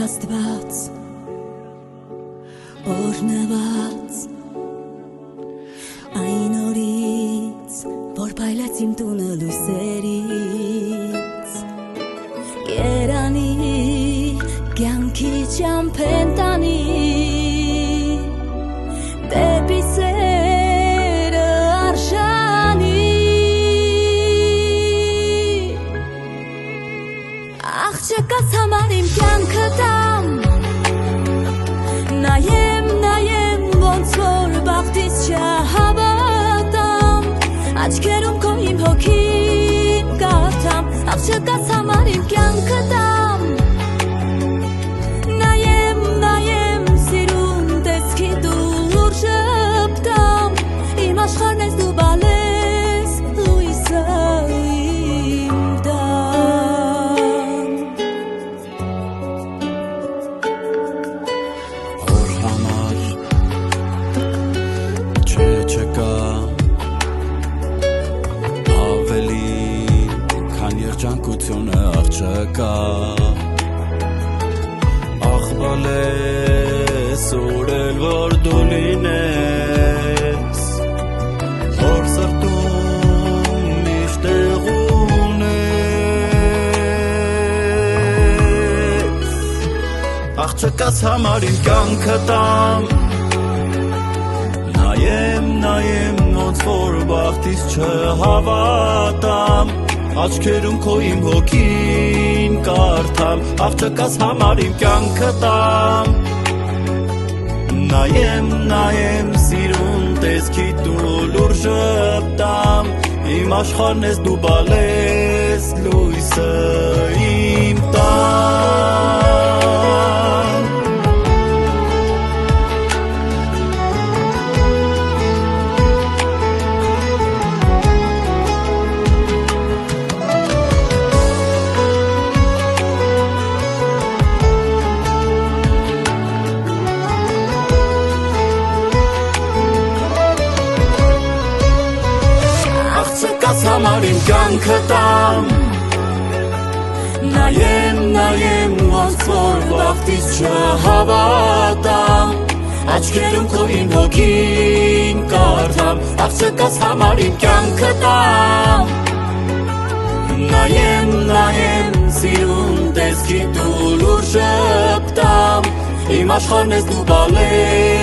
Աստված օրնված այն օրից որ փայլեց իմ տունը լույսերից Երանի կյանքի ճամփեն տանի դեպի սերը արժանի Աղջկաս համար իմ կյանքը տամ Նայեմ ոնց որ բախտից չհավատամ Աչքերում քո իմ հոգին կարդամ Աղջկաս համար իմ կյանքը տամ Նայեմ սիրուն տեսքի դուր շպտամ Իմ աշխարհն ես դու բալես լույսը իմ տան Որ համար չկա ավելի քան երջանկությունը աղջկա Աղբալես օրել որ դու լինես Որ սրտում միշտ տեղ ունես Աղջկաս համար իմ կյանքը տամ Նայեմ ոնց որ բախտից չհավատամ Աչքերում քո իմ հոգին կարդամ Աղջկաս համար իմ կյանքը տամ Նայեմ սիրուն տեսքի դու լուր շպտամ Իմ աշխարհն ես դու բալես լույսը իմ տան Աղջկաս համար իմ կյանքը տամ Նայեմ ոնց որ բախտից չհավատամ Աչքերում քո իմ հոգին կարդամ Աղջկաս համար իմ կյանքը տամ Նայեմ սիրուն տեսքի դու լուր շպտամ Իմ աշխարհն ես դու բալես